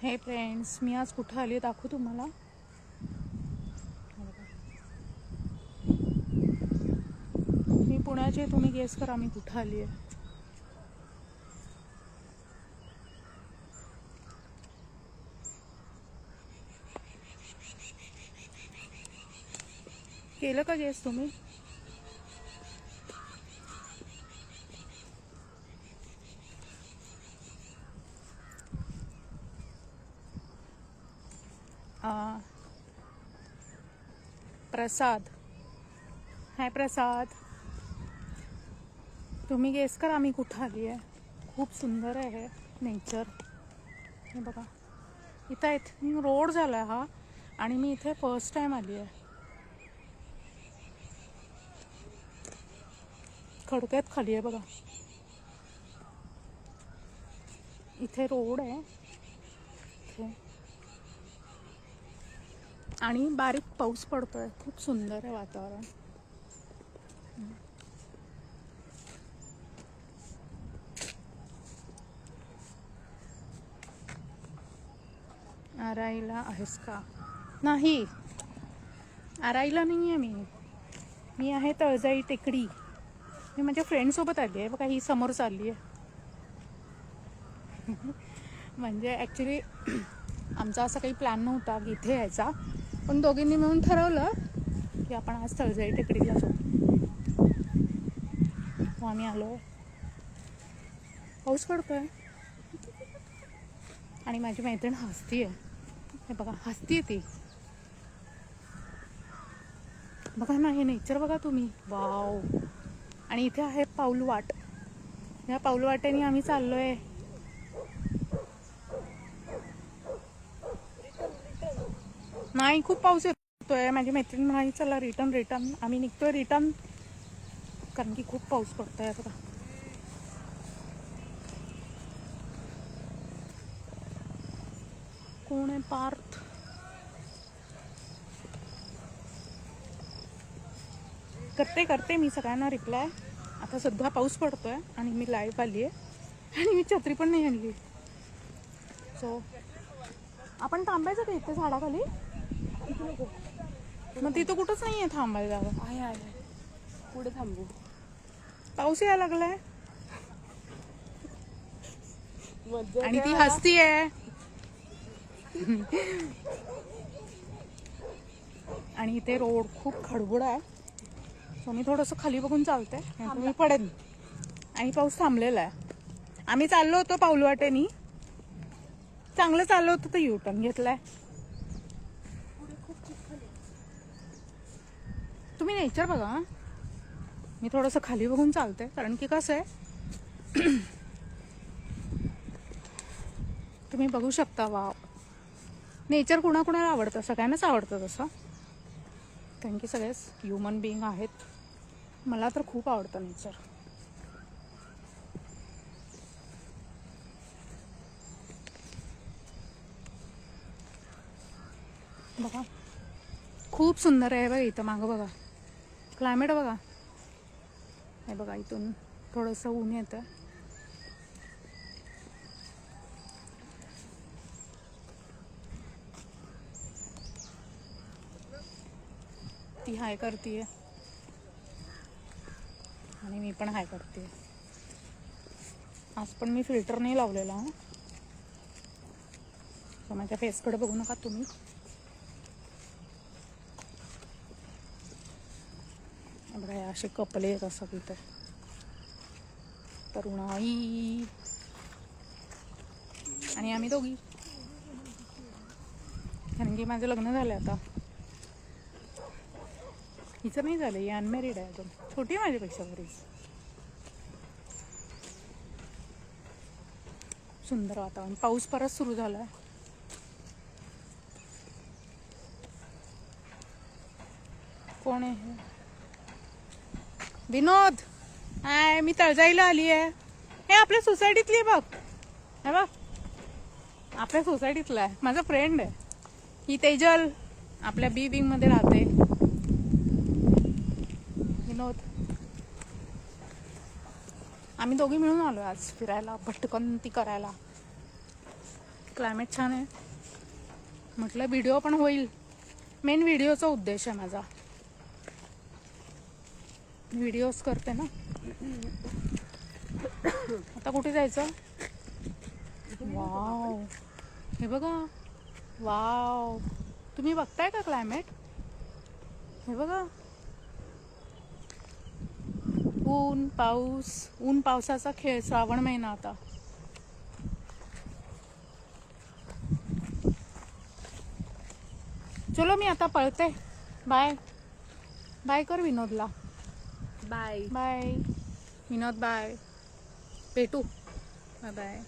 हे फ्रेंड्स, मी आज कुठे आली दाखवू तुम्हाला. मी पुण्याचे, तुम्ही गेस करा मी कुठे आली आहे. केलं का गेस तुम्ही? प्रसाद. हाय प्रसाद, तुम्ही गेस करा मी कुठं आली आहे. खूप सुंदर आहे नेचर. हे बघा, इथं इथे रोड झाला हा, आणि मी इथे फर्स्ट टाइम आली आहे. खडक्यात खाली आहे बघा. इथे रोड आहे इथे, आणि बारीक पाऊस पडतोय. खूप सुंदर आहे वातावरण. आराईला आहेस का? नाही, आराईला नाही आहे मी आहे तळजाई टेकडी. मी माझ्या फ्रेंडसोबत आली आहे बघा. ही समोर चालली आहे. म्हणजे ॲक्च्युली आमचा असा काही प्लॅन नव्हता की इथे यायचा, पण दोघींनी मिळून ठरवलं की आपण आज तळजाई टेकडीला जाऊ. आम्ही आलो. पाऊस पडतोय आणि माझी मैत्रीण हसती आहे. हे बघा, हसती ती. बघा ना, हे नेचर बघा तुम्ही. वाव. आणि इथे आहे पाऊलवाट. या पाऊलवाटेने आम्ही चाललोय. नाही, खूप पाऊस येतोय. माझी मैत्रीण म्हणाली चला रिटर्न. आम्ही निघतोय रिटर्न, कारण की खूप पाऊस पडतोय. बघा, कोण आहे? पार्थ. करते मी सगळ्यांना रिप्लाय. आता सध्या पाऊस पडतोय आणि मी लाईव्ह आली आहे, आणि मी छत्री पण नाही आणली. सो आपण थांबायचं का इथे झाडाखाली? मग तिथं कुठंच नाही आहे थांबायला जागा. आहे पुढे थांबू. पाऊस यायला लागलाय आणि ती हसती आहे. आणि इथे रोड खूप खडबड आहे. सो मी थोडंसं खाली बघून चालते, मी पडेन. आणि पाऊस थांबलेला आहे. आम्ही चाललो होतो पाऊलवाटेनी, चांगलं चाललो होतं तर युटर्न घेतलाय. तुम्ही नेचर बघा. मी थोडंसं खाली बघून चालते, कारण की कसं आहे तुम्ही बघू शकता. वाव. नेचर कुणाकुणाला आवडतं? सगळ्यांनाच आवडतं तसं, कारण की सगळेच ह्युमन बिईंग आहेत. मला तर खूप आवडतं नेचर. बघा, खूप सुंदर आहे बघा. इथं मागं बघा, क्लायमेट बघा. हे बघा, इथून थोडंसं ऊन येतं. ती हाय करतीये आणि मी पण हाय करते. आज पण मी फिल्टर नाही लावलेला. तर माझ्या फेसकडे बघू नका तुम्ही. बघा, असे कपले आहेत असं तिथे. तरुणाई आणि आम्ही दोघी, कारण की माझं लग्न झालं आता. हिचं नाही झालं, ही अनमॅरिड आहे अजून, छोटी आहे माझ्यापेक्षा बरीच. सुंदर वातावरण. पाऊस परत सुरू झाला. कोण आहे? विनोद. हाय, मी तळजाईला आली आहे. हे आपल्या सोसायटीतली बघ. हे बघ, आपल्या सोसायटीतला आहे. माझा फ्रेंड आहे. ही तेजल आपल्या बी विंग मध्ये राहते. विनोद. आम्ही दोघी मिळून आलो आज फिरायला, भटकंती करायला. क्लायमेट छान आहे. म्हटलं व्हिडिओ पण होईल. मेन व्हिडिओचा उद्देश आहे माझा. व्हिडिओज करते ना. आता कुठे जायचं? वाव, हे बघा. वाव, तुम्ही बघताय का क्लायमेट? हे बघा, ऊन पाऊस, ऊन पावसाचा खेळ. श्रावण महिना आता. चलो मी आता पळते. बाय बाय कर विनोदला. बाय. बाय विनोद. बाय. भेटू. Bye bye.